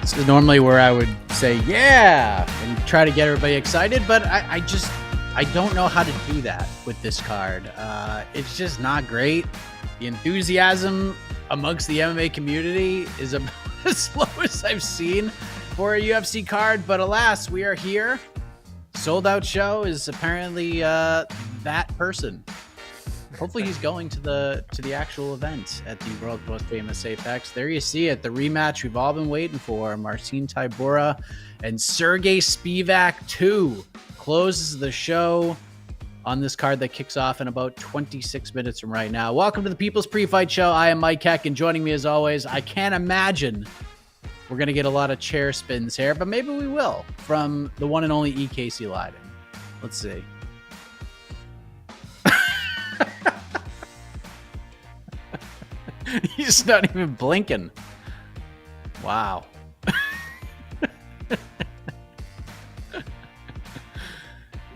This is normally where I would say, yeah, and try to get everybody excited, but I don't know how to do that with this card. It's just not great. The enthusiasm amongst the MMA community is about as low as I've seen for a UFC card, but alas, we are here. Sold out show is apparently that person. Hopefully he's going to the actual event at the world's most famous Apex. There you see it, the rematch we've all been waiting for. Marcin Tybura and Serghei Spivac 2 closes the show on this card that kicks off in about 26 minutes from right now. Welcome to the People's Pre-Fight Show. I am Mike Heck, and joining me as always, I can't imagine we're going to get a lot of chair spins here, but maybe we will from the one and only EKC Leydon. Let's see. He's not even blinking. Wow.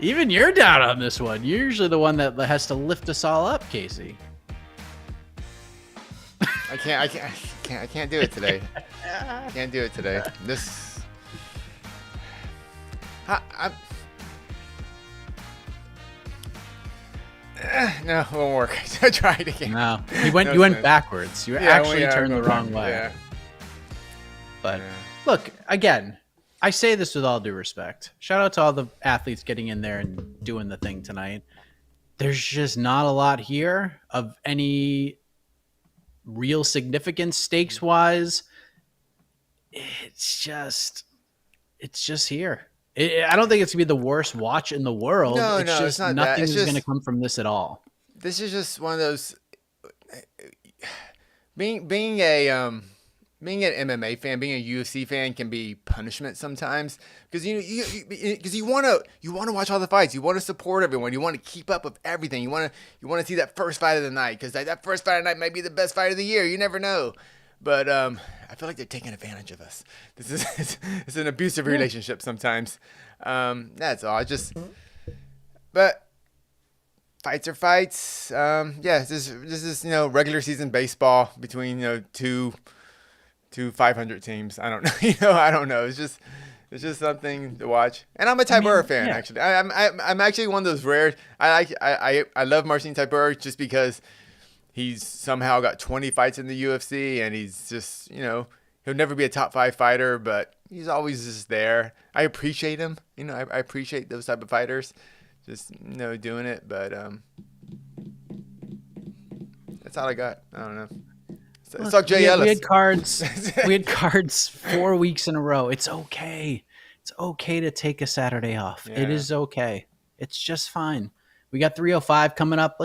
Even you're down on this one. You're usually the one that has to lift us all up, Casey. I can't do it today. Can't do it today. No, it won't work. Try it again. No, you went backwards. You actually turned the wrong way. Yeah. But look, again, I say this with all due respect. Shout out to all the athletes getting in there and doing the thing tonight. There's just not a lot here of any real significance stakes wise. It's just here. I don't think it's gonna be the worst watch in the world. It's not nothing that. is gonna come from this at all. This is just one of those. Being an MMA fan, being a UFC fan can be punishment sometimes because you want to watch all the fights. You want to support everyone. You want to keep up with everything. You want to see that first fight of the night because that first fight of the night might be the best fight of the year. You never know. But I feel like they're taking advantage of us. This is it's an abusive relationship sometimes. That's all. But fights are fights. This is regular season baseball between two 500 teams. I don't know. I don't know. It's just something to watch. And I'm a Tybura fan actually. I'm actually one of those rare. I love Marcin Tybura just because he's somehow got 20 fights in the UFC, and he's just, he'll never be a top 5 fighter, but he's always just there. I appreciate him. I appreciate those type of fighters, just, doing it. But that's all I got. I don't know. Let's talk Jay Ellis. We had cards 4 weeks in a row. It's okay. It's okay to take a Saturday off. Yeah. It is okay. It's just fine. We got 305 coming up.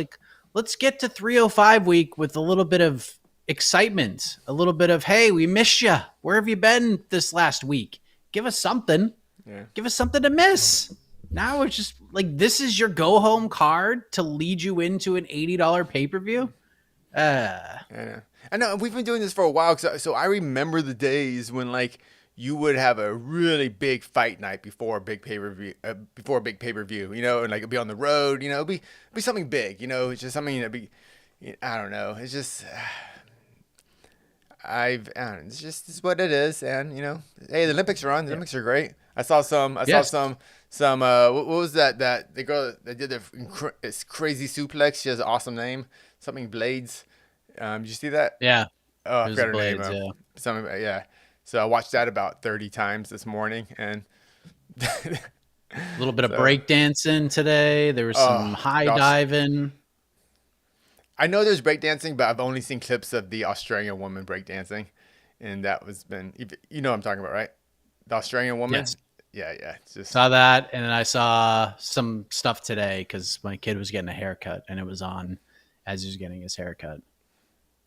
Let's get to 305 week with a little bit of excitement, a little bit of, hey, we missed you. Where have you been this last week? Give us something. Yeah. Give us something to miss. Now it's just this is your go home card to lead you into an $80 pay-per-view. Yeah. I know we've been doing this for a while. So I remember the days when you would have a really big fight night before a big pay-per-view, and it'd be on the road, it'd be something big, it's just something that'd be, I don't know. It's just, it's what it is. And, hey, the Olympics are on. The Olympics are great. I saw some, what was that the girl that did this crazy suplex? She has an awesome name. Something Blades. Did you see that? Yeah. Oh, I forgot her name. Yeah. So I watched that about 30 times this morning, and a little bit of breakdancing today. There was some high diving. I know there's breakdancing, but I've only seen clips of the Australian woman breakdancing, and that what I'm talking about, right? The Australian woman. Yes. Yeah. Saw that, and then I saw some stuff today because my kid was getting a haircut, and it was on as he was getting his haircut.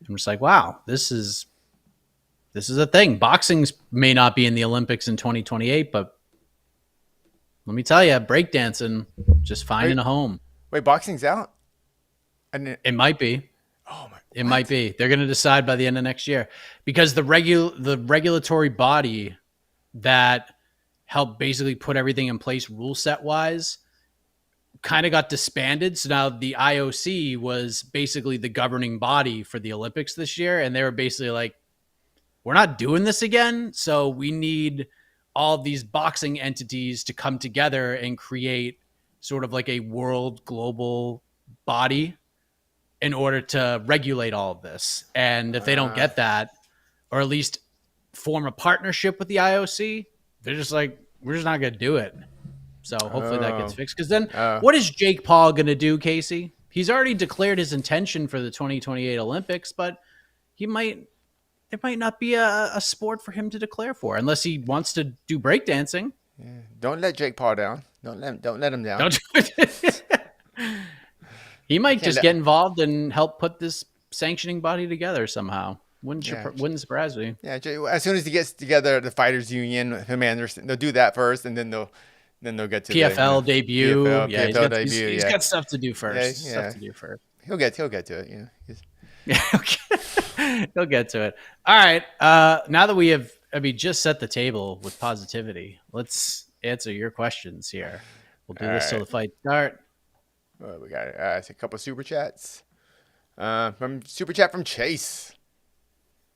I'm just like, wow, this is a thing. Boxing may not be in the Olympics in 2028, but let me tell you, breakdancing, just finding a home. Wait, boxing's out? It might be. Oh my! It might be. They're going to decide by the end of next year because the regulatory body that helped basically put everything in place rule set wise kind of got disbanded. So now the IOC was basically the governing body for the Olympics this year. And they were basically like, we're not doing this again. So we need all these boxing entities to come together and create sort of like a world global body in order to regulate all of this. And if they don't get that, or at least form a partnership with the IOC, they're just like, we're just not going to do it. So hopefully that gets fixed. Because then what is Jake Paul going to do, Casey? He's already declared his intention for the 2028 Olympics, but there might not be a sport for him to declare for unless he wants to do breakdancing. Yeah. Don't let Jake Paul down. Don't let him down. He might just get involved and help put this sanctioning body together somehow. Wouldn't surprise me. Yeah, as soon as he gets together, the Fighters Union, him Anderson, they'll do that first, and then they'll get to PFL debut. PFL debut. He's got stuff to do first. He'll get to it. He'll get to it. All right. Now that we have, just set the table with positivity, let's answer your questions here. We'll do this till the fight start. We got a couple of super chats. From super chat from Chase.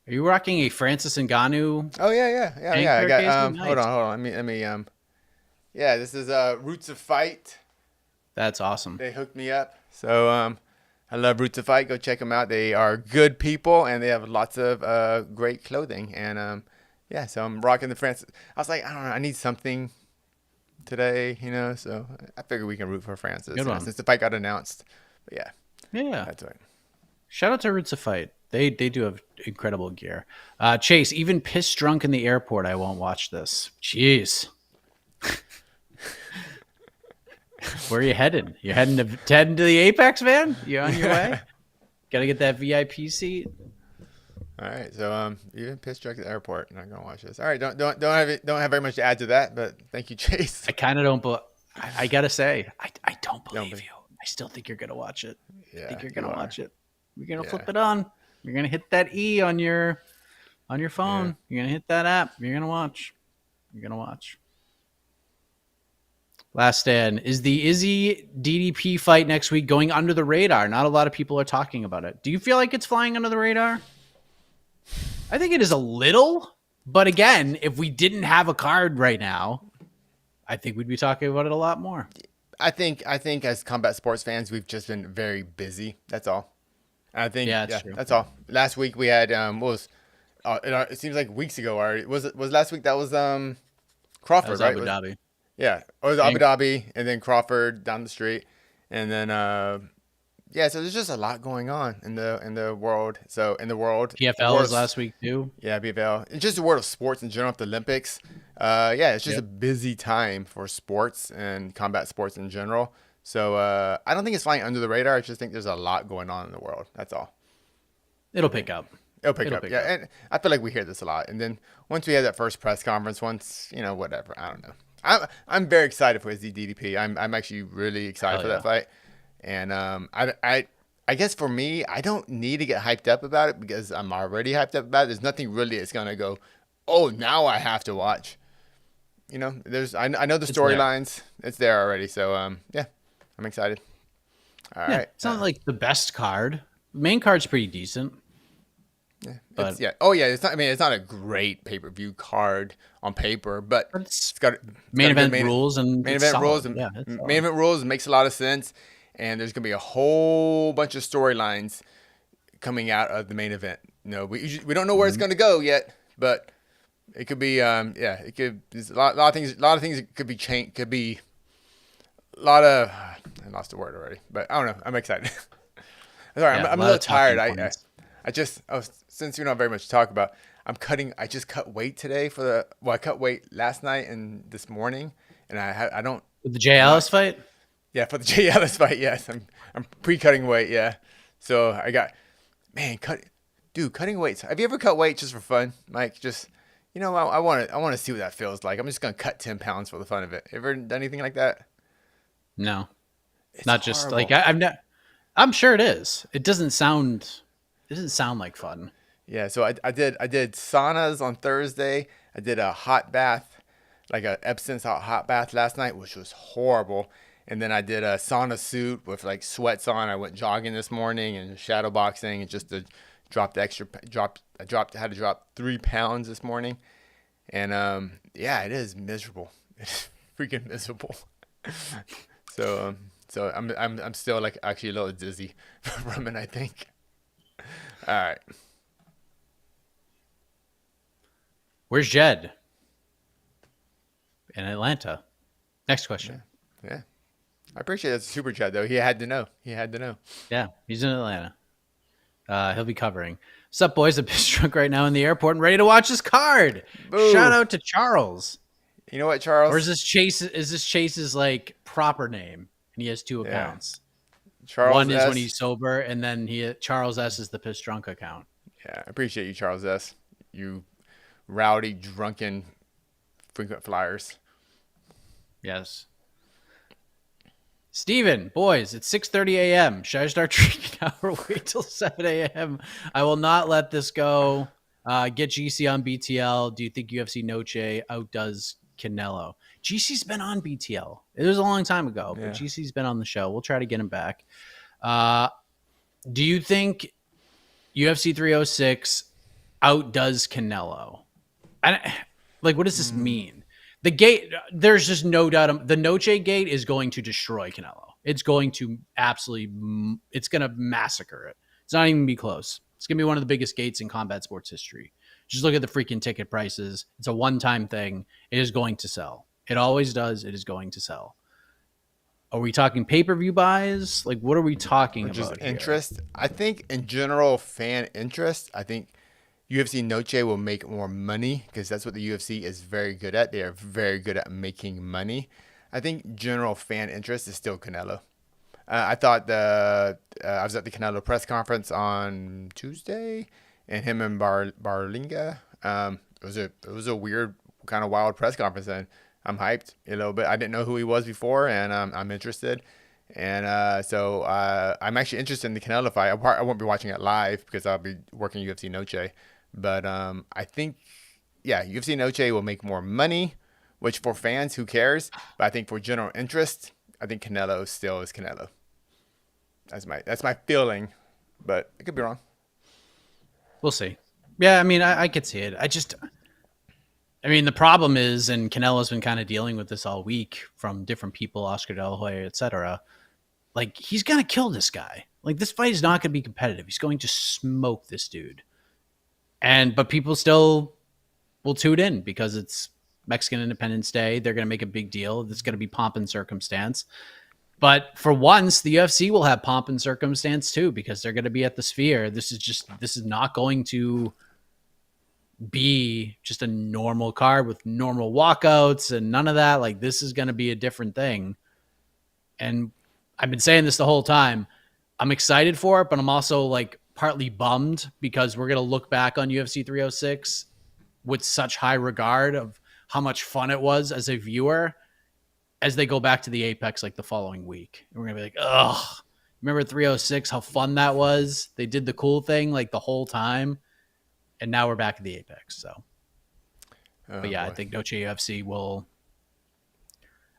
Are you rocking a Francis Ngannou? Oh yeah. I got nice. Hold on. Let me yeah, this is Roots of Fight. That's awesome. They hooked me up. So I love Roots of Fight. Go check them out. They are good people and they have lots of great clothing. And yeah, so I'm rocking the Francis. I was like, I don't know, I need something today, so I figured we can root for Francis since the fight got announced. But yeah, that's right. Shout out to Roots of Fight. They do have incredible gear. Chase, even piss drunk in the airport, I won't watch this. Jeez. Where are you headed? You're heading to the Apex, man? You on your way? Got to get that VIP seat. All right, so even piss drunk at the airport. I'm not gonna watch this. All right, don't have very much to add to that, but thank you, Chase. I kind of don't, I gotta say, I don't believe you. I still think you're gonna watch it. Yeah, I think you're gonna watch it. You're gonna flip it on. You're gonna hit that E on your phone. Yeah. You're gonna hit that app. You're gonna watch. Last stand. Is the Izzy DDP fight next week going under the radar? Not a lot of people are talking about it. Do you feel like it's flying under the radar? I think it is a little, but again, if we didn't have a card right now, I think we'd be talking about it a lot more. I think as combat sports fans, we've just been very busy. That's all. I think that's all. Last week we had it seems like weeks ago already. Was last week? That was Crawford, that was right? Abu Dhabi. Yeah, it was Abu Dhabi, and then Crawford down the street, and then so there's just a lot going on in the world. So in the world, PFL was last week too. Yeah, PFL. It's just the world of sports in general, the Olympics. It's just a busy time for sports and combat sports in general. So I don't think it's flying under the radar. I just think there's a lot going on in the world. That's all. It'll pick up. It'll pick up. And I feel like we hear this a lot. And then once we have that first press conference, whatever. I don't know. I'm very excited for his DDP. I'm actually really excited for that fight. And I guess for me, I don't need to get hyped up about it because I'm already hyped up about it. There's nothing really that's gonna go, oh, now I have to watch. I know the storylines. It's there already. So I'm excited. All right. It's not like the best card. The main card's pretty decent. Yeah. It's not. I mean, it's not a great pay-per-view card on paper, but it's got main event rules and main event rules and main event rules. It makes a lot of sense, and there's gonna be a whole bunch of storylines coming out of the main event. We don't know where it's gonna go yet, but it could be. It could. There's a lot of things. A lot of things could be changed. Could be a lot of. I lost the word already, but I don't know. I'm excited. Sorry, I'm a little tired. Since we don't have very much to talk about, I just cut weight today I cut weight last night and this morning, and I don't. With the Jay Ellis fight? Yeah, for the Jay Ellis fight, yes. I'm pre-cutting weight, yeah. So I got, cutting weights. Have you ever cut weight just for fun, Mike? Just, I want to see what that feels like. I'm just gonna cut 10 pounds for the fun of it. Ever done anything like that? No, it's not horrible. Just like I'm not. I'm sure it is. It doesn't sound like fun. Yeah, so I did saunas on Thursday. I did a hot bath, like a Epsom salt hot bath last night, which was horrible. And then I did a sauna suit with like sweats on. I went jogging this morning and shadow boxing and just to had to drop 3 pounds this morning, and yeah, it is miserable. It's freaking miserable. So I'm still like actually a little dizzy from it, I think. All right. Where's Jed? In Atlanta. Next question. Yeah. I appreciate that super chat though. He had to know. Yeah, he's in Atlanta. He'll be covering. What's up, boys? I'm pissed drunk right now in the airport and ready to watch this card. Boo. Shout out to Charles. You know what, Charles? Or is this Chase? Is this Chase's like proper name? And he has two accounts. Charles One is S. when he's sober, and then Charles S is the piss drunk account. Yeah, I appreciate you, Charles S. You rowdy, drunken, frequent flyers. Yes. Steven, boys, it's 6:30 a.m. Should I start drinking now or wait till 7 a.m.? I will not let this go. Get GC on BTL. Do you think UFC Noche outdoes Canelo? GC's been on BTL. It was a long time ago, but GC's been on the show. We'll try to get him back. Do you think UFC 306 outdoes Canelo? What does this mean? The gate, there's just no doubt. The Noche gate is going to destroy Canelo. It's going to it's going to massacre it. It's not even going to be close. It's going to be one of the biggest gates in combat sports history. Just look at the freaking ticket prices. It's a one-time thing. It is going to sell. It always does. It is going to sell. Are we talking pay-per-view buys? Like, what are we talking about Just here? interest. I think in general, fan interest, I think UFC Noche will make more money because that's what the UFC is very good at. They are very good at making money. I think general fan interest is still Canelo. I thought I was at the Canelo press conference on Tuesday, and him and Barlinga. It was a weird kind of wild press conference, and I'm hyped a little bit. I didn't know who he was before, and I'm interested. And so I'm actually interested in the Canelo fight. I won't be watching it live because I'll be working UFC Noche. But I think, UFC Noche will make more money, which for fans, who cares? But I think for general interest, I think Canelo still is Canelo. That's my feeling, but I could be wrong. We'll see. Yeah, I mean, I could see it. The problem is, and Canelo's been kind of dealing with this all week from different people, Oscar De La Hoya, etc. Like, he's going to kill this guy. Like, this fight is not going to be competitive. He's going to smoke this dude. But people still will tune in because it's Mexican Independence Day. They're going to make a big deal. It's going to be pomp and circumstance. But for once, the UFC will have pomp and circumstance too because they're going to be at the Sphere. This is not going to be just a normal card with normal walkouts and none of that. Like, this is going to be a different thing. And I've been saying this the whole time. I'm excited for it, but I'm also like partly bummed because we're going to look back on UFC 306 with such high regard of how much fun it was as a viewer as they go back to the Apex like the following week. And we're going to be like, ugh, remember 306, how fun that was? They did the cool thing like the whole time. And now we're back at the Apex. So, but yeah, boy. I think Noche UFC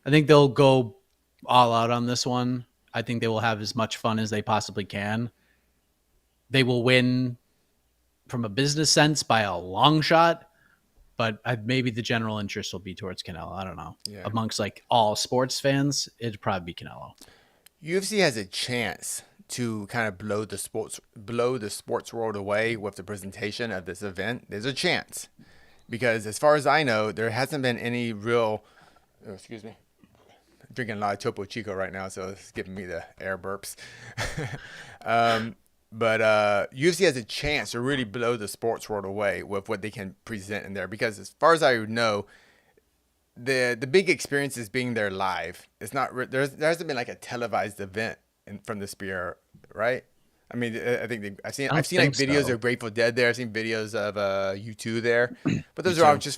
I think they'll go all out on this one. I think they will have as much fun as they possibly can. They will win from a business sense by a long shot, but maybe the general interest will be towards Canelo. I don't know. Yeah. Amongst like all sports fans, it'd probably be Canelo. UFC has a chance to kind of blow the sports world away with the presentation of this event. There's a chance because as far as I know, there hasn't been any real, excuse me, I'm drinking a lot of Topo Chico right now, so it's giving me the air burps. But UFC has a chance to really blow the sports world away with what they can present in there because as far as I know, the big experience is being there live. It's not there hasn't been like a televised event from the Spear, right? I mean, I think I've seen like videos of Grateful Dead there. I've seen videos of U2 there, but those are all just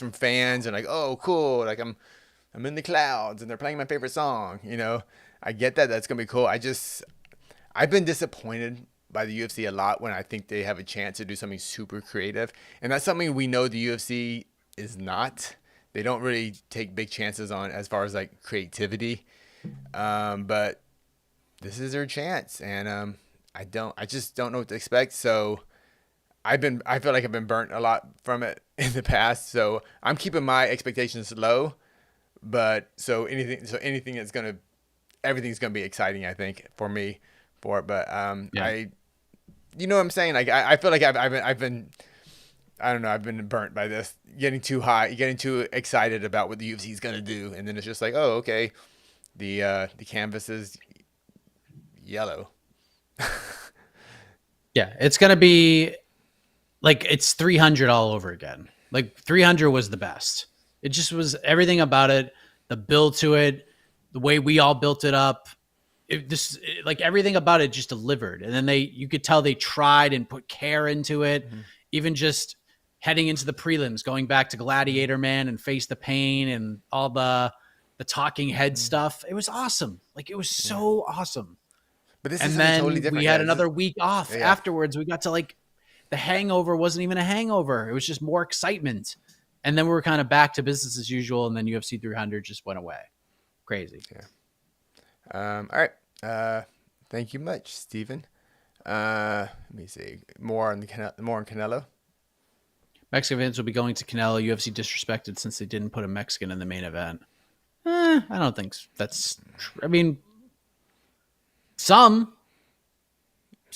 from fans and like, oh, cool, like I'm in the clouds and they're playing my favorite song. You know, I get that. That's gonna be cool. I've been disappointed by the UFC a lot when I think they have a chance to do something super creative, and that's something we know the UFC is not. They don't really take big chances on as far as like creativity, but this is their chance, and I just don't know what to expect. So I feel like I've been burnt a lot from it in the past. So I'm keeping my expectations low. But anything everything's gonna be exciting. I think for me, for it. But Yeah. you know what I'm saying? Like I feel like I've been I don't know. I've been burnt by this, getting too high, getting too excited about what the UFC is gonna do, and then it's just like, oh, okay, the canvas is yellow. Yeah. It's going to be like it's 300 all over again. Like 300 was the best. It just was everything about it, the build to it, the way we all built it up. Like everything about it just delivered. And then you could tell they tried and put care into it. Mm-hmm. Even just heading into the prelims, going back to Gladiator Man and Face the Pain and all the talking head stuff. It was awesome. Like it was so awesome. But this is And something totally then different. we had another week off yeah. afterwards. We got to like the hangover wasn't even a hangover. It was just more excitement. And then we were kind of back to business as usual. And then UFC 300 just went away. Crazy. Yeah. All right. Thank you much, Stephen. Let me see. More on Canelo. Mexican fans will be going to Canelo. UFC disrespected since they didn't put a Mexican in the main event. I don't think that's true. I mean, some.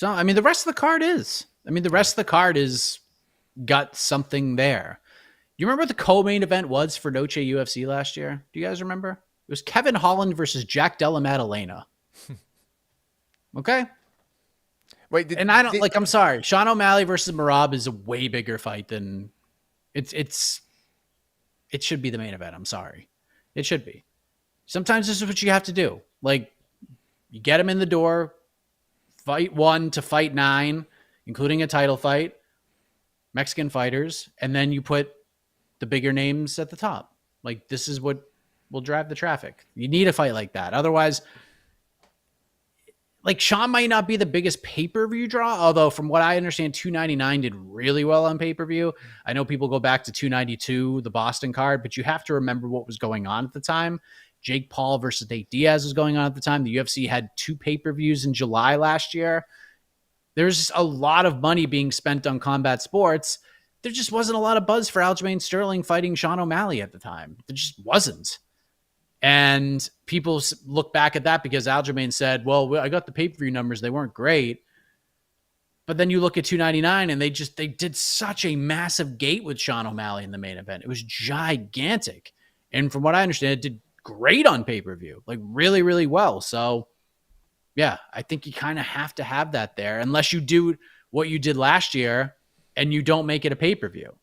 I mean, the rest of the card is. I mean, the rest of the card is got something there. You remember what the co-main event was for Noche UFC last year? Do you guys remember? It was Kevin Holland versus Jack Della Maddalena. Okay? Wait, I'm sorry. Sean O'Malley versus Merab is a way bigger fight than it should be the main event. I'm sorry. It should be. Sometimes this is what you have to do. Like, you get him in the door, fight 1 to fight 9, including a title fight, Mexican fighters, and then you put the bigger names at the top. Like, this is what will drive the traffic. You need a fight like that. Otherwise, like, Sean might not be the biggest pay-per-view draw, although from what I understand, 299 did really well on pay-per-view. I know people go back to 292, the Boston card, but you have to remember what was going on at the time. Jake Paul versus Nate Diaz was going on at the time. The UFC had 2 pay-per-views in July last year. There's a lot of money being spent on combat sports. There just wasn't a lot of buzz for Aljamain Sterling fighting Sean O'Malley at the time. There just wasn't. And people look back at that because Aljamain said, well, I got the pay-per-view numbers. They weren't great. But then you look at 299 and they did such a massive gate with Sean O'Malley in the main event. It was gigantic. And from what I understand, it did great on pay-per-view, like really, really well. So yeah, I think you kind of have to have that there unless you do what you did last year and you don't make it a pay-per-view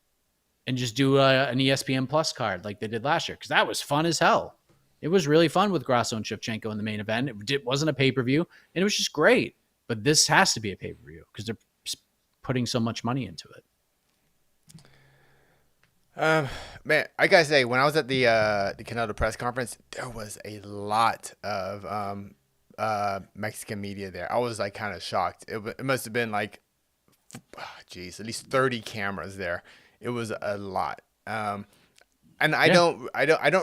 and just do an ESPN Plus card like they did last year. Cause that was fun as hell. It was really fun with Grasso and Shevchenko in the main event. It wasn't a pay-per-view and it was just great, but this has to be a pay-per-view because they're putting so much money into it. Man, I gotta say, when I was at the Canelo press conference, there was a lot of Mexican media there. I was like kind of shocked. It must have been like, at least 30 cameras there. It was a lot. And I don't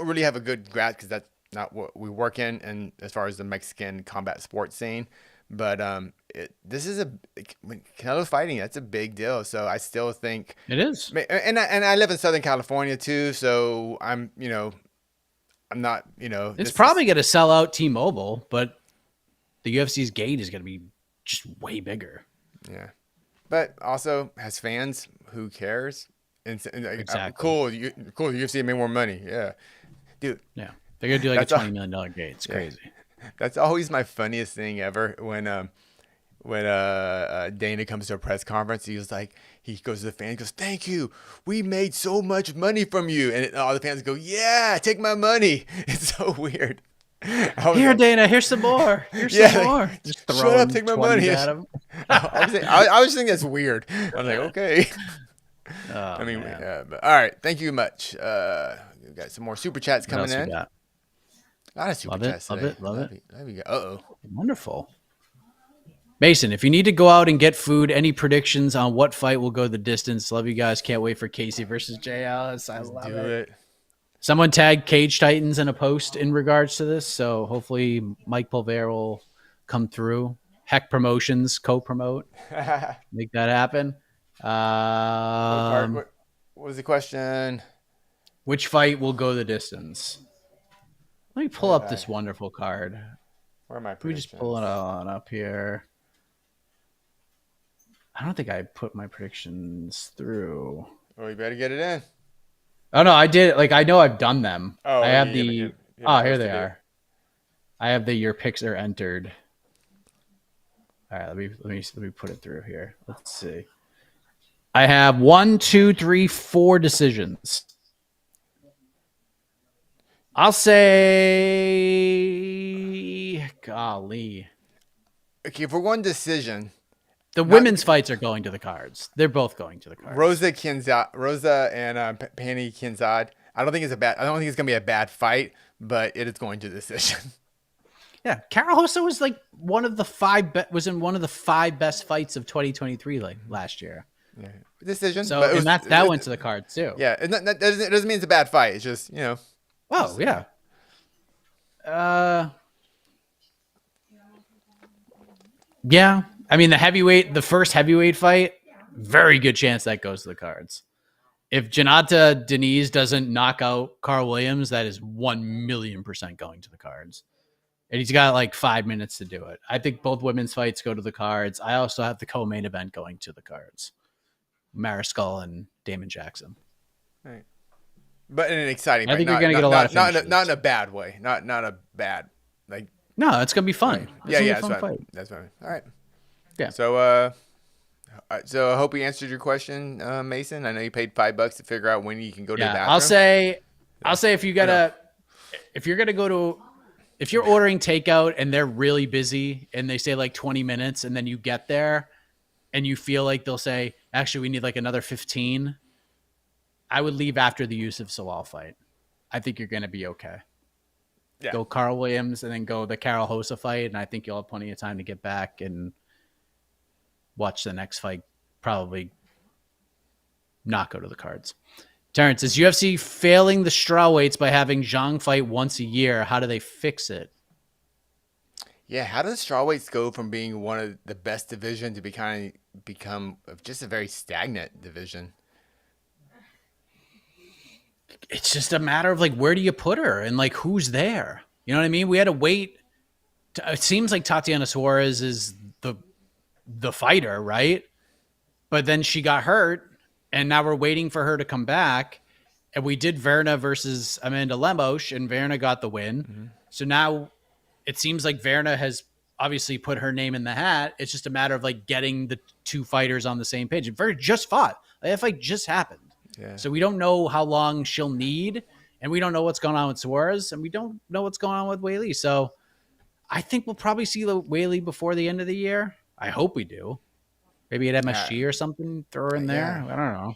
really have a good grasp because that's not what we work in, and as far as the Mexican combat sports scene. But this is Canelo fighting. That's a big deal. So I still think it is. And I live in Southern California too. So I'm not. It's probably going to sell out T-Mobile, but the UFC's gate is going to be just way bigger. Yeah, but also has fans. Who cares? And Exactly. Cool. UFC made more money. Yeah, dude. Yeah, they're going to do like a $20 million gate. It's crazy. That's always my funniest thing ever when Dana comes to a press conference. He goes to the fans, goes, "Thank you, we made so much money from you," and all the fans go, "Yeah, take my money." It's so weird. Here, Dana, here's some more. Here's some more. Just shut up, take my money at him. I was thinking that's weird. I'm like, okay. Oh, but all right, thank you much. We got some more super chats coming in. A lot of super chats today. Love it. There we go. Uh-oh. Wonderful. Mason, if you need to go out and get food, any predictions on what fight will go the distance? Love you guys. Can't wait for Casey versus Jay Ellis. I love it. Someone tagged Cage Titans in a post in regards to this, so hopefully Mike Pulver will come through. Heck Promotions co-promote, make that happen. What was the question? Which fight will go the distance? Let me What pull did up I? this wonderful card. Where are my Let me just pull predictions? it on up here. I don't think I put my predictions through. Oh, you better get it in. Oh no, I did. Like I know I've done them. I Oh, have you the. haven't Oh, here they posted it. are. I have the your picks are entered. All right, let me put it through here. Let's see. I have 1, 2, 3, 4 decisions. I'll say, golly, Okay, for one decision, the not women's fights are going to the cards. They're both going to the cards. Rosa and Penny Kinzad. I don't think it's a bad. I don't think it's gonna be a bad fight, but it is going to decision. Yeah, Carol Hossa was like one of the five. Was in one of the 5 best fights of 2023, like last year. Yeah, decision. So, But it and was. that went to the cards too. Yeah, it doesn't mean it's a bad fight. It's just Oh yeah. Uh, yeah. I mean, the first heavyweight fight, very good chance that goes to the cards. If Janata Denise doesn't knock out Carl Williams, that is 1,000,000% going to the cards. And he's got like 5 minutes to do it. I think both women's fights go to the cards. I also have the co-main event going to the cards. Mariscal and Damon Jackson. right. But in an exciting I fight, think you're going to get a lot of finishes. not in a bad way, not a bad like. No, it's going to be fun. Right. It's going to be a fun That's fight. fine. That's fine. All right. Yeah. So I hope we answered your question, Mason. I know you paid $5 to figure out when you can go to the bathroom. I'll say if you're ordering takeout and they're really busy and they say like 20 minutes and then you get there and you feel like they'll say, actually, we need like another 15. I would leave after the Yusuf Salal fight. I think you're going to be okay. Yeah. Go Carl Williams and then go the Carol Hossa fight. And I think you'll have plenty of time to get back and watch the next fight. Probably not go to the cards. Terrence, is UFC failing the strawweights by having Zhang fight once a year? How do they fix it? Yeah, how does strawweights go from being one of the best division to become just a very stagnant division? It's just a matter of like, where do you put her and like who's there? You know what I mean? We had to wait. It seems like Tatiana Suarez is the fighter, right? But then she got hurt, and now we're waiting for her to come back. And we did Verna versus Amanda Lemos, and Verna got the win. Mm-hmm. So now it seems like Verna has obviously put her name in the hat. It's just a matter of like getting the 2 fighters on the same page. And Verna just fought. That fight just happened. Yeah. So we don't know how long she'll need, and we don't know what's going on with Suarez, and we don't know what's going on with Weili. So I think we'll probably see the Weili before the end of the year. I hope we do. Maybe at MSG or something. Throw her in there. Yeah. I don't know.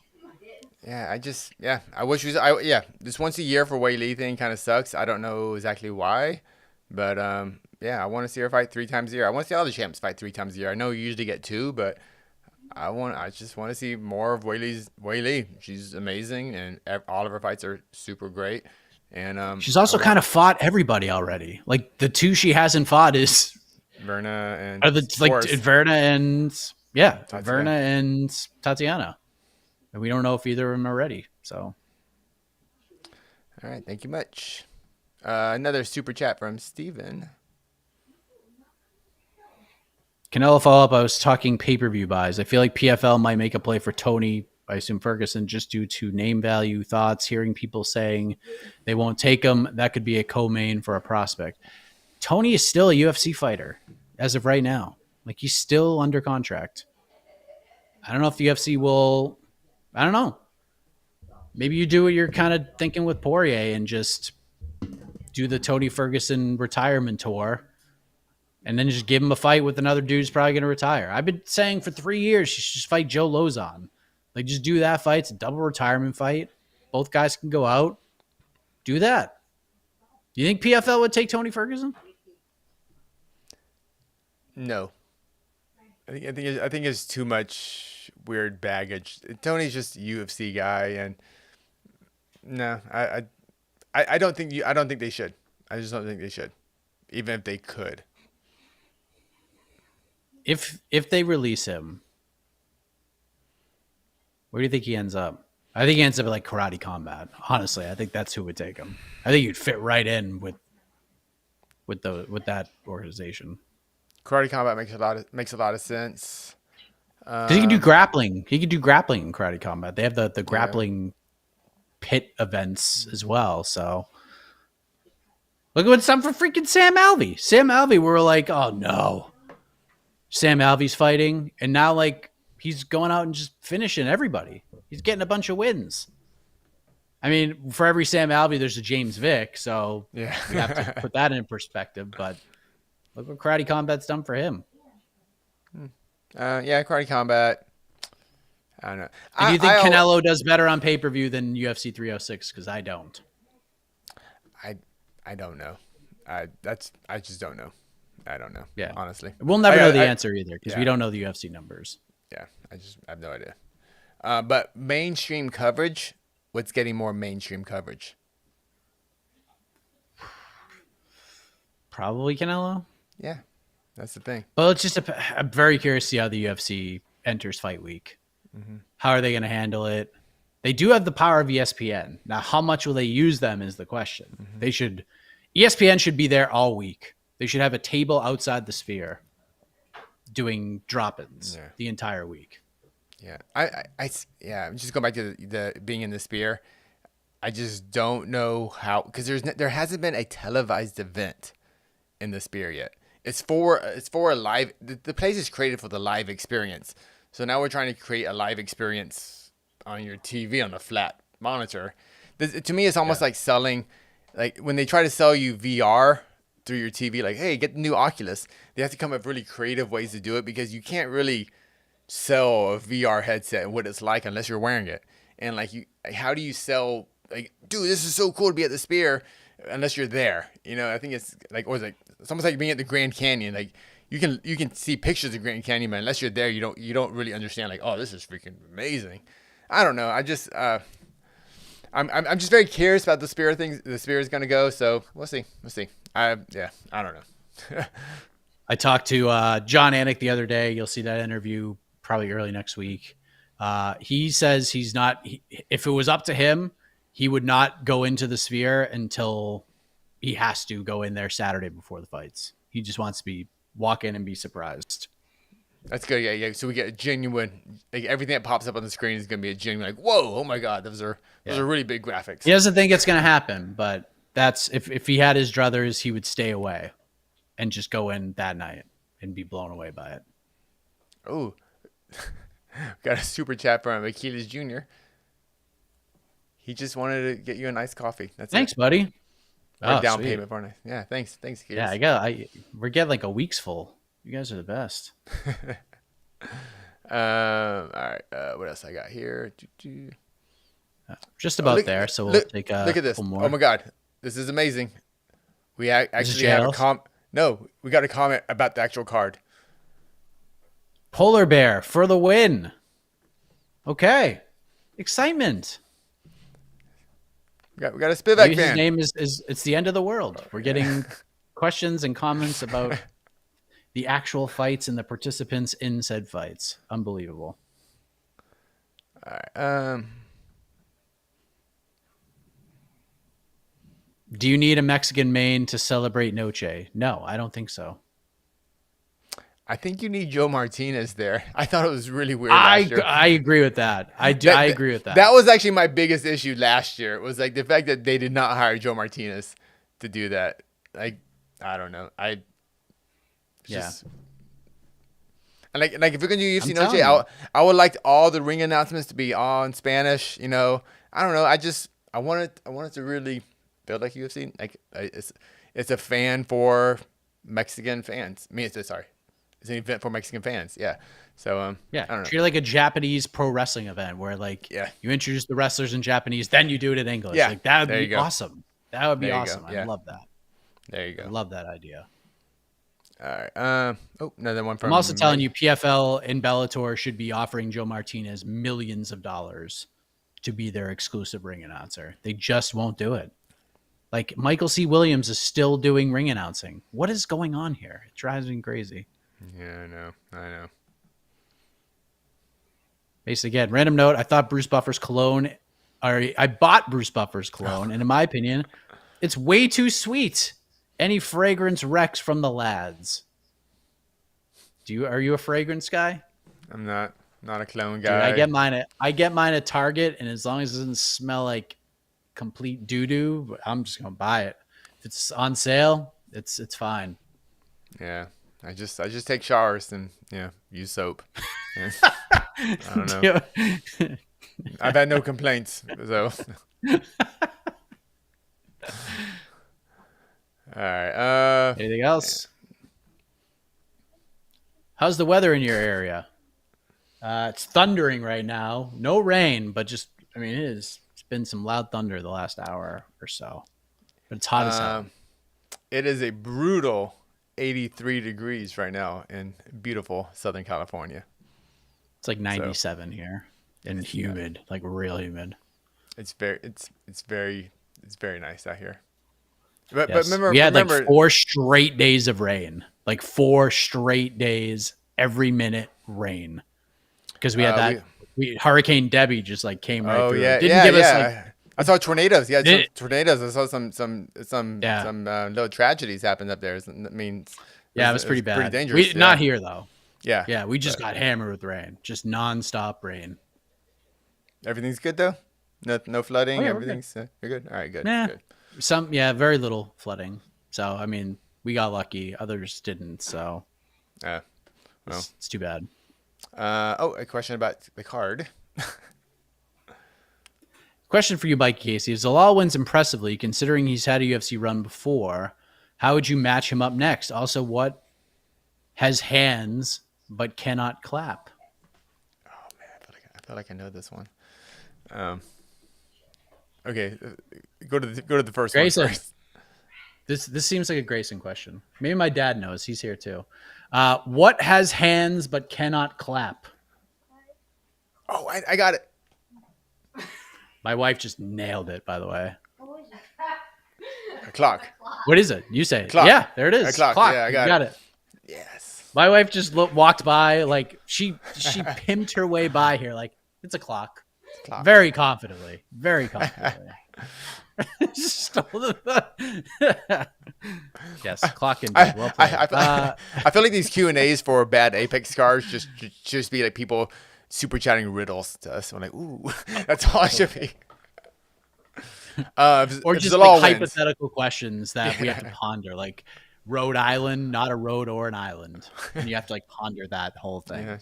Yeah, I wish this once a year for Weili thing kind of sucks. I don't know exactly why, but yeah, I want to see her fight 3 times a year. I want to see all the champs fight 3 times a year. I know you usually get 2, but I just want to see more of Weili. She's amazing, and all of her fights are super great. And she's also kind of fought everybody already. Like the 2 she hasn't fought is Verna and Verna and Tatiana. Verna and Tatiana. And we don't know if either of them are ready. So, all right, thank you much. Another super chat from Steven. Canelo follow-up, I was talking pay-per-view buys. I feel like PFL might make a play for Tony, I assume Ferguson, just due to name value thoughts, hearing people saying they won't take him. That could be a co-main for a prospect. Tony is still a UFC fighter as of right now. Like, he's still under contract. I don't know if the UFC will... I don't know. Maybe you do what you're kind of thinking with Poirier and just do the Tony Ferguson retirement tour and then just give him a fight with another dude who's probably going to retire. I've been saying for 3 years, you should just fight Joe Lozon. Like, just do that fight. It's a double retirement fight. Both guys can go out. Do that. Do you think PFL would take Tony Ferguson? No. I think it's too much weird baggage. Tony's just a UFC guy, and no, I don't think they should. I just don't think they should, even if they could. if they release him, where do you think he ends up? I think he ends up at like Karate Combat. Honestly, I think that's who would take him. I think you'd fit right in with that organization. Karate Combat makes a lot of sense. Because he can do grappling. He can do grappling in Karate Combat. They have the Yeah. grappling pit events as well. So look at what's done for freaking Sam Alvey. Sam Alvey, we were like, oh no, Sam Alvey's fighting, and now like he's going out and just finishing everybody. He's getting a bunch of wins. I mean, for every Sam Alvey, there's a James Vick, so Yeah. we have to put that in perspective. But look what Karate Combat's done for him. Yeah, Karate Combat. I don't know. Do you think Canelo does better on pay-per-view than UFC 306? Because I don't. I don't know. I just don't know. I don't know. Yeah, honestly, we'll never know the answer either because we don't know the UFC numbers. Yeah, I have no idea. But mainstream coverage, what's getting more mainstream coverage? Probably Canelo. Yeah, that's the thing. Well, it's just I'm very curious to see how the UFC enters fight week. Mm-hmm. How are they going to handle it? They do have the power of ESPN. Now, how much will they use them is the question. Mm-hmm. ESPN should be there all week. They should have a table outside the Sphere doing drop-ins the entire week. Yeah, I'm just going back to the being in the Sphere. I just don't know how, because there hasn't been a televised event in the Sphere yet. It's for a live. The place is created for the live experience. So now we're trying to create a live experience on your TV on a flat monitor. To me, it's almost like selling, like when they try to sell you VR through your TV, like, hey, get the new Oculus. They have to come up with really creative ways to do it because you can't really sell a VR headset and what it's like unless you're wearing it. And how do you sell, like, dude, this is so cool to be at the Sphere unless you're there? You know, I think it's like, or it's almost like being at the Grand Canyon. Like, you can see pictures of Grand Canyon, but unless you're there, you don't really understand. Like, oh, this is freaking amazing. I don't know. I'm just very curious about the Sphere things. The Sphere is gonna go, so we'll see. I don't know. I talked to John Anik the other day. You'll see that interview probably early next week. He says he's not. If it was up to him, he would not go into the Sphere until he has to go in there Saturday before the fights. He just wants to walk in and be surprised. That's good. Yeah. So we get a genuine, like, everything that pops up on the screen is going to be a genuine, like, whoa, oh my God, those are really big graphics. He doesn't think it's going to happen, but that's, if he had his druthers, he would stay away and just go in that night and be blown away by it. Oh, got a super chat from Achilles Jr. He just wanted to get you a nice coffee. Thanks, buddy. Or down payment for it. Yeah, thanks, Achilles. Yeah, we're getting like a week's full. You guys are the best. All right. What else I got here? Just about there. So we'll take a look at this. more. Oh my God, this is amazing. We actually have we got a comment about the actual card. Polar Bear for the win. Okay, excitement. We got a Spivac fan. His name is it's the end of the world. We're getting questions and comments about the actual fights and the participants in said fights. Unbelievable. All right. Do you need a Mexican main to celebrate Noche? No, I don't think so. I think you need Joe Martinez there. I thought it was really weird. I agree with that. I agree with that. That was actually my biggest issue last year. It was like the fact that they did not hire Joe Martinez to do that. Like, I don't know. And like if we're gonna do UFC Noche, I would like all the ring announcements to be all in Spanish. You know, I don't know. I want it to really feel like UFC. Like it's a fan for Mexican fans. It's an event for Mexican fans. Yeah. So I don't know. Treat it like a Japanese pro wrestling event where you introduce the wrestlers in Japanese, then you do it in English. Yeah. Like that would be awesome. That would be awesome. Yeah. I love that. There you go. I love that idea. All right. Another one from. I'm also telling you, PFL and Bellator should be offering Joe Martinez millions of dollars to be their exclusive ring announcer. They just won't do it. Like Michael C. Williams is still doing ring announcing. What is going on here? It drives me crazy. Yeah, I know. Basically, again, random note. I thought Bruce Buffer's cologne, or I bought Bruce Buffer's cologne, and in my opinion, it's way too sweet. Any fragrance wrecks from the lads. Are you a fragrance guy? I'm not a clone Dude, guy. I get mine at Target, and as long as it doesn't smell like complete doo doo, I'm just gonna buy it. If it's on sale, it's fine. Yeah, I just take showers and use soap. And I don't know. Dude. I've had no complaints. So all right. Anything else? How's the weather in your area? It's thundering right now. No rain, but just I mean it's been some loud thunder the last hour or so. But it's hot as hell. It is a brutal 83 degrees right now in beautiful Southern California. It's like 97 here and humid, like real humid. It's very nice out here. But Yes. remember, We had like 4 straight days of rain, like 4 straight days, every minute rain, because we had that. Hurricane Debbie just like came right through. Yeah, Didn't give us like. I saw tornadoes. Yeah, tornadoes. I saw some little tragedies happened up there. I mean, it was pretty bad. Pretty dangerous. Not here though. Yeah. Yeah, we just got hammered with rain, just nonstop rain. Everything's good though. No flooding. Yeah, Everything's you're good. All right, good. Nah, good. very little flooding. So I mean, we got lucky. Others didn't. So Well. it's too bad. A question about the card. Question for you, Mike Casey. If Zalal wins impressively, considering he's had a UFC run before, how would you match him up next? Also, what has hands but cannot clap? Oh man, I feel like I know this one. Okay, go to the first Grayson. one first. This seems like a Grayson question. Maybe my dad knows. He's here too. What has hands but cannot clap? Oh, I got it. My wife just nailed it, by the way. A clock. What is it? You say it. Clock. Yeah, there it is. A clock. Yeah, I got it. Yes. My wife just walked by, like she pimped her way by here, like it's a clock. Very confidently. Very confidently. Yes, clock in. Well played. I feel like these Q&As for bad Apex cards just be like people super chatting riddles to us. I'm like, ooh, that's all it should be. Or just like hypothetical questions that we have to ponder, like Rhode Island, not a road or an island, and you have to like ponder that whole thing.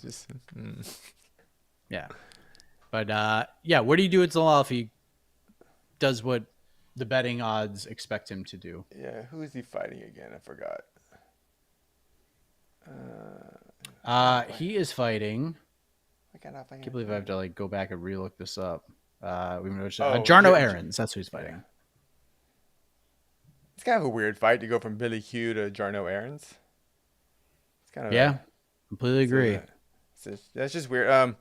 Yeah, but what do you do with Zalal if he does what the betting odds expect him to do? Yeah, who is he fighting again? I forgot. He is fighting. I can't believe I have to like go back and relook this up. Jarno Aarons, that's who he's fighting. Yeah. It's kind of a weird fight to go from Billy Q to Jarno Aarons. It's kind of completely agree. That's just weird.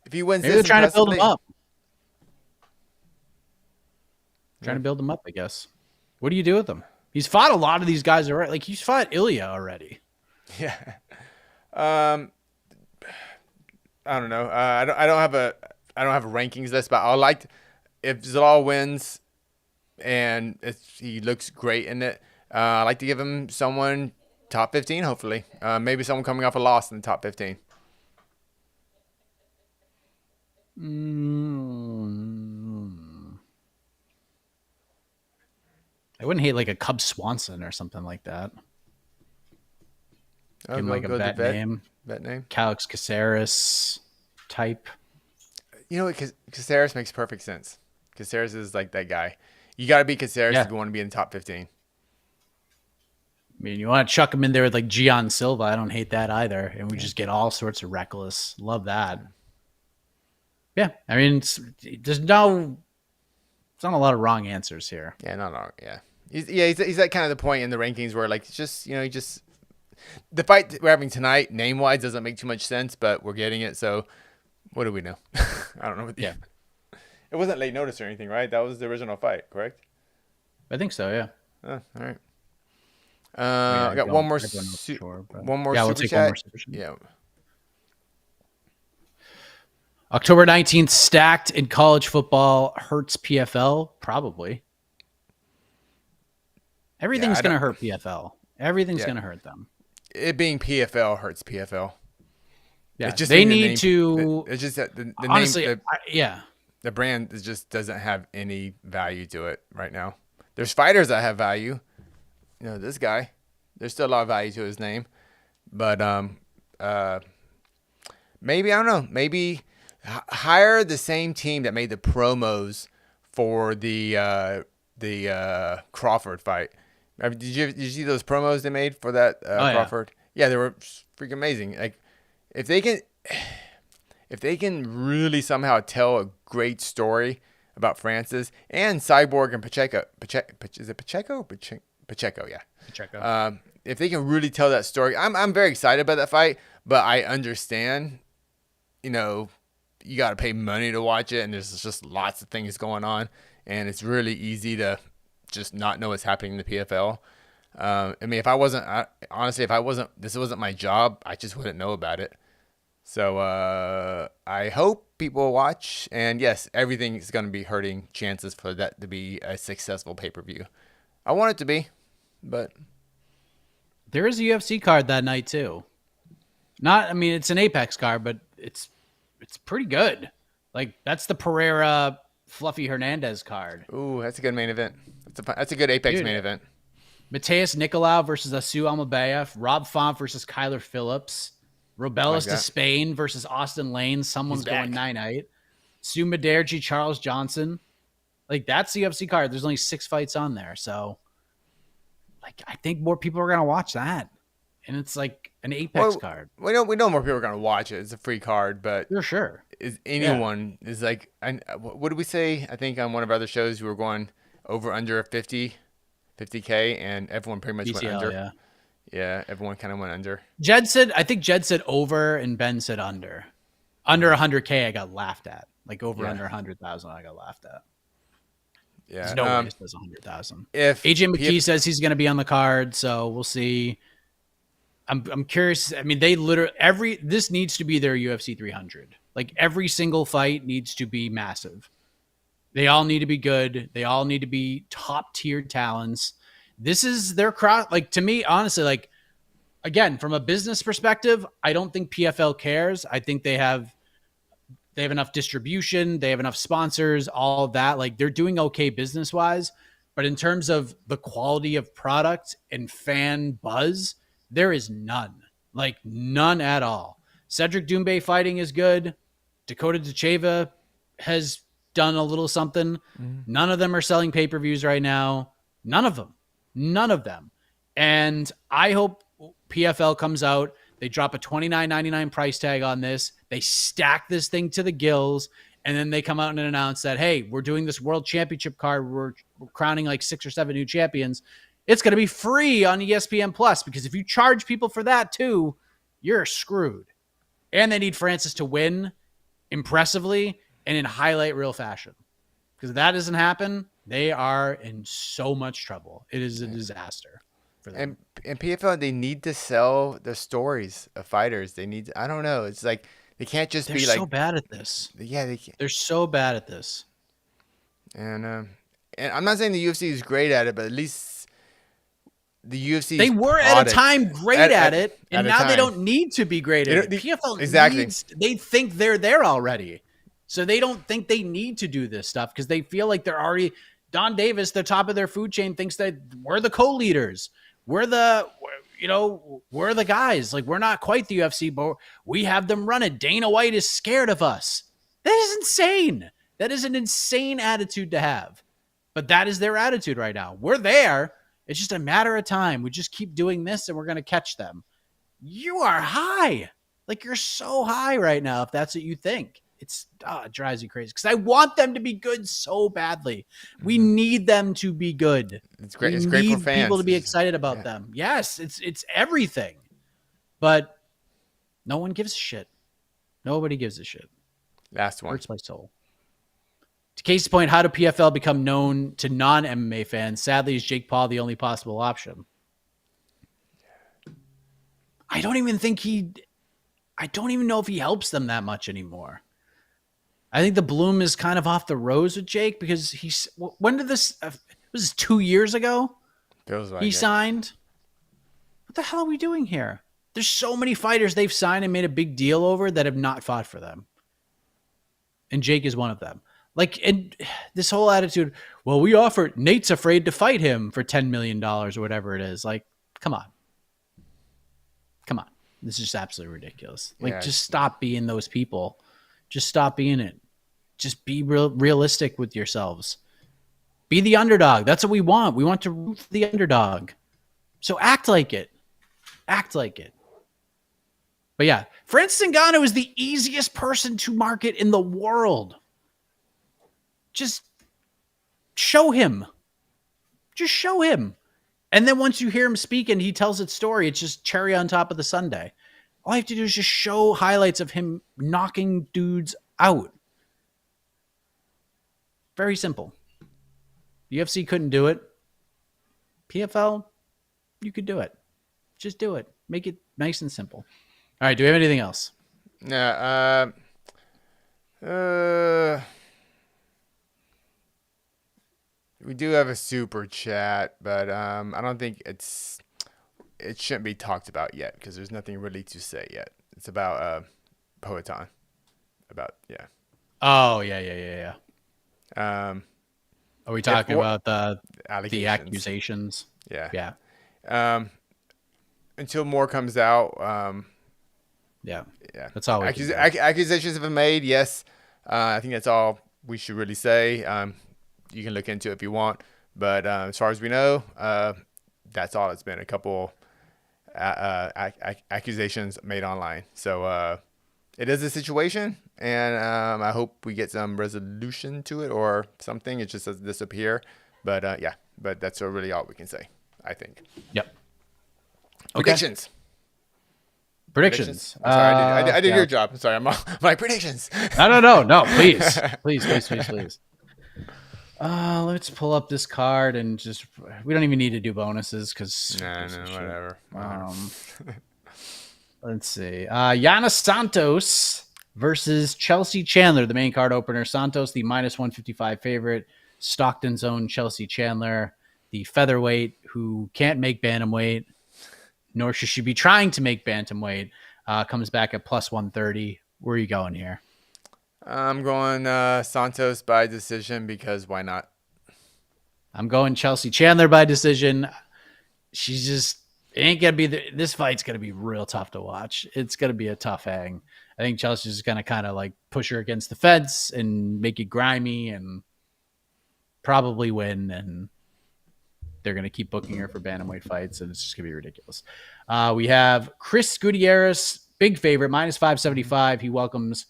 If he wins, maybe they're trying to build him up. Trying to build him up, I guess. What do you do with him? He's fought a lot of these guys already. Like he's fought Ilya already. Yeah. I don't know. I don't have a rankings list, but if Zalal wins and he looks great in it, I like to give him someone top 15, hopefully. Maybe someone coming off a loss in the top 15. I wouldn't hate like a Cub Swanson or something like that. Give him like a bet name. Bet name. Calix Caceres type. You know what? Caceres makes perfect sense. Caceres is like that guy. You got to be Caceres if you want to be in the top 15. I mean, you want to chuck him in there with like Gian Silva. I don't hate that either. And we just get all sorts of reckless. Love that. Yeah. I mean, there's not a lot of wrong answers here. Yeah, not wrong. Yeah. He's at kind of the point in the rankings where like, the fight we're having tonight, name-wise, doesn't make too much sense, but we're getting it. So what do we know? I don't know. Yeah. It wasn't late notice or anything, right? That was the original fight, correct? I think so, yeah. All right. Yeah, I got one more I don't know for sure, but one more yeah, we'll super take one more chat. super chat. Yeah. October 19th, stacked in college football hurts PFL? Probably. Yeah, Everything's I going don't to hurt PFL. Everything's yeah. going to hurt them. It being PFL hurts PFL. Yeah, It's just they in the need name. to. It's just that the name, Honestly, yeah. the brand just doesn't have any value to it right now. There's fighters that have value. You know, this guy, there's still a lot of value to his name, but uh, maybe I don't know. Maybe hire the same team that made the promos for the Crawford fight. I mean, did you see those promos they made for that Oh, yeah. Crawford? Yeah, they were freaking amazing. Like if they can if they can really somehow tell a great story about Francis and Cyborg and is it Pacheco? Pacheco, yeah. Pacheco. If they can really tell that story, I'm very excited about that fight. But I understand, you know, you got to pay money to watch it, and there's just lots of things going on, and it's really easy to just not know what's happening in the PFL. I mean, honestly, this wasn't my job, I just wouldn't know about it. So I hope people watch, and yes, everything is going to be hurting chances for that to be a successful pay-per-view. I want it to be, but There is a UFC card that night too. I mean, it's an Apex card, but it's pretty good. Like that's the Pereira Fluffy Hernandez card. ooh, that's a good main event. That's a good Apex main event. Mateus Nicolau versus Asu Almabayev. Rob Font versus Kyler Phillips. Robelis to Spain versus Austin Lane. Someone's going 9-8. Sue Maderji, Charles Johnson. Like that's the UFC card. There's only 6 fights on there, so like I think more people are gonna watch that, and it's like an Apex card. We know more people are gonna watch it. It's a free card, but For sure. Is anyone is like? What did we say? I think on one of our other shows we were going over under 50K, and everyone pretty much went under. Yeah. Yeah, everyone kind of went under. I think Jed said over, and Ben said under. Under 100K, I got laughed at. Like over under 100,000, I got laughed at. Yeah, no way does 100,000. If AJ McKee says he's going to be on the card, so we'll see. I'm curious. I mean, they literally this needs to be their UFC 300. Like every single fight needs to be massive. They all need to be good. They all need to be top tier talents. This is their crowd. Like to me, honestly, like again, from a business perspective, I don't think PFL cares. I think they have enough distribution, they have enough sponsors, all of that. Like they're doing okay business wise, but in terms of the quality of product and fan buzz, there is none. Like none at all. Cedric Doumbé fighting is good. Dakota Tacheva has done a little something. None of them are selling pay-per-views right now. None of them. And I hope PFL comes out. They drop a $29.99 price tag on this. They stack this thing to the gills, and then they come out and announce that, hey, we're doing this world championship card. We're crowning like 6 or 7 new champions. It's going to be free on ESPN Plus, because if you charge people for that too, you're screwed. And they need Francis to win impressively and in highlight reel fashion. Because if that doesn't happen, they are in so much trouble. It is a disaster for them. And PFL, they need to sell the stories of fighters. They need I don't know. It's like they can't just They're be like so bad at this. Yeah, they can't. They're so bad at this. And I'm not saying the UFC is great at it, but at least the UFC they were at a time great at it, and now they don't need to be great at it. PFL they think they're there already. So they don't think they need to do this stuff because they feel like they're already Don Davis, the top of their food chain, thinks that we're the co-leaders. We're the guys. Like we're not quite the UFC, but we have them running. Dana White is scared of us. That is insane. That is an insane attitude to have. But that is their attitude right now. We're there. It's just a matter of time. We just keep doing this and we're going to catch them. You are high. Like you're so high right now if that's what you think. It drives you crazy because I want them to be good so badly. We need them to be good. It's great. We it's great for fans. People to be excited about them. Yes, it's everything. But no one gives a shit. Nobody gives a shit. Last one. Hurts my soul. To Casey's point, how do PFL become known to non-MMA fans? Sadly, is Jake Paul the only possible option? I don't even know if he helps them that much anymore. I think the bloom is kind of off the rose with Jake because when did this, was this 2 years ago? Feels like He it. signed. What the hell are we doing here? There's so many fighters they've signed and made a big deal over that have not fought for them. And Jake is one of them. Like, and this whole attitude, well, we offered, Nate's afraid to fight him for $10 million or whatever it is. Like, come on. Come on. This is just absolutely ridiculous. Like, Yeah. just stop being those people. Just stop being it. Just be realistic with yourselves. Be the underdog. That's what we want. We want to root for the underdog. So act like it. Act like it. But yeah, Francis Ngannou is the easiest person to market in the world. Just show him. Just show him. And then once you hear him speak and he tells its story, it's just cherry on top of the sundae. All you have to do is just show highlights of him knocking dudes out. Very simple. UFC couldn't do it. PFL, you could do it. Just do it. Make it nice and simple. All right, do we have anything else? Yeah. We do have a super chat, but I don't think it shouldn't be talked about yet because there's nothing really to say yet. It's about Poetan. Yeah. Oh, yeah. Are we talking about the accusations? Yeah. Yeah. Until more comes out. Yeah. That's all we can do. Accusations have been made. Yes. I think that's all we should really say. You can look into it if you want, but as far as we know, that's all. It's been a couple accusations made online. So it is a situation, and I hope we get some resolution to it or something. It just doesn't disappear. But but that's really all we can say, I think. Yep. Predictions. Predictions. I'm sorry, I did your job. I'm sorry. I'm my predictions. No. Please. Let's pull up this card and we don't even need to do bonuses because whatever. Let's see. Yana Santos versus Chelsea Chandler, the main card opener. Santos, the -155 favorite. Stockton's own Chelsea Chandler, the featherweight who can't make bantamweight, nor should she be trying to make bantamweight, comes back at +130. Where are you going here? I'm going Santos by decision because why not? I'm going Chelsea Chandler by decision. She's just ain't gonna be this fight's gonna be real tough to watch. It's gonna be a tough hang. I think Chelsea's gonna kind of like push her against the fence and make it grimy and probably win. And they're gonna keep booking her for bantamweight fights, and it's just gonna be ridiculous. We have Chris Gutierrez, big favorite, -575. He welcomes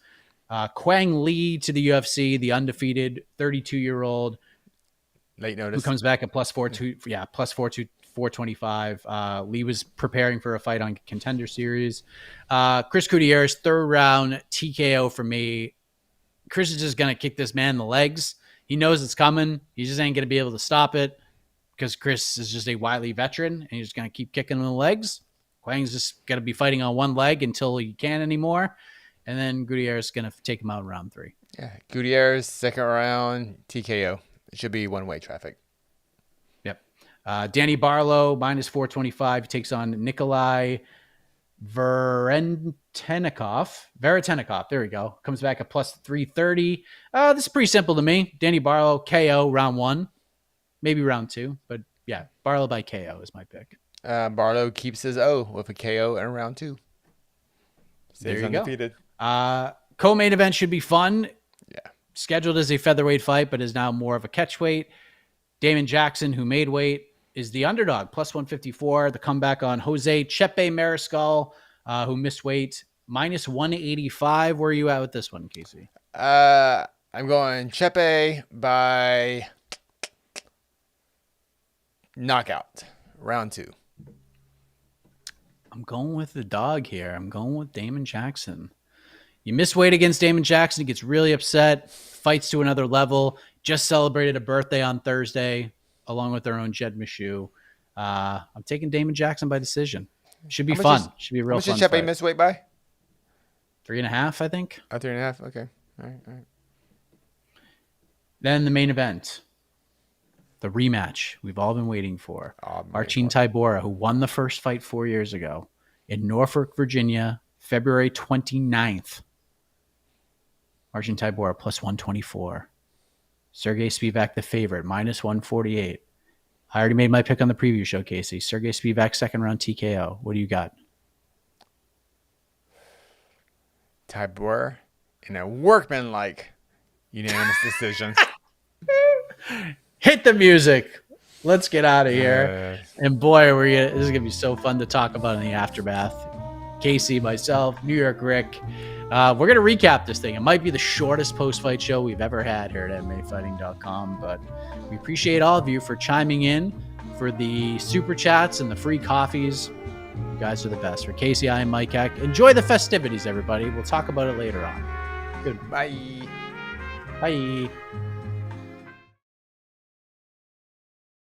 Quang Lee to the UFC, the undefeated 32-year-old. Late notice. Who comes back at +425. Lee was preparing for a fight on Contender Series. Chris Gutierrez, third round TKO for me. Chris is just going to kick this man in the legs. He knows it's coming. He just ain't going to be able to stop it because Chris is just a wily veteran, and he's just going to keep kicking him in the legs. Quang's just going to be fighting on one leg until he can't anymore. And then Gutierrez is going to take him out in round 3. Yeah, Gutierrez, second round, TKO. It should be one-way traffic. Yep. Danny Barlow, -425. He takes on Nikolai Veretennikov. There we go. Comes back at +330. This is pretty simple to me. Danny Barlow, KO, round 1. Maybe round 2. But yeah, Barlow by KO is my pick. Barlow keeps his O with a KO in round 2. Stays undefeated. Go. Co-main event should be fun. Yeah. Scheduled as a featherweight fight, but is now more of a catchweight. Damon Jackson, who made weight, is the underdog, +154. The comeback on Jose Chepe Mariscal, who missed weight, -185. Where are you at with this one, Casey? I'm going Chepe by knockout, round 2. I'm going with the dog here. I'm going with Damon Jackson. You miss weight against Damon Jackson. He gets really upset, fights to another level. Just celebrated a birthday on Thursday, along with their own Jed Meshew. I'm taking Damon Jackson by decision. Should be How much fun. is- Should be a How real much fun did Chepe fight. miss weight by? 3.5, I think. Oh, 3.5. Okay. All right. Then the main event, the rematch we've all been waiting for. Oh, I'm Marcin waiting for it. Tybura, who won the first fight 4 years ago in Norfolk, Virginia, February 29th. Marcin Tybura plus 124. Serghei Spivac, the favorite, minus 148. I already made my pick on the preview show, Casey. Serghei Spivac, second round TKO. What do you got? Tybura in a workmanlike unanimous decision. Hit the music. Let's get out of here. And boy, this is gonna be so fun to talk about in the aftermath. Casey, myself, New York Rick. We're gonna recap this thing. It might be the shortest post-fight show we've ever had here at MMAfighting.com, but we appreciate all of you for chiming in, for the super chats and the free coffees. You guys are the best. For Casey, I am Mike Heck. Enjoy the festivities, everybody. We'll talk about it later on. Good. Bye. Bye.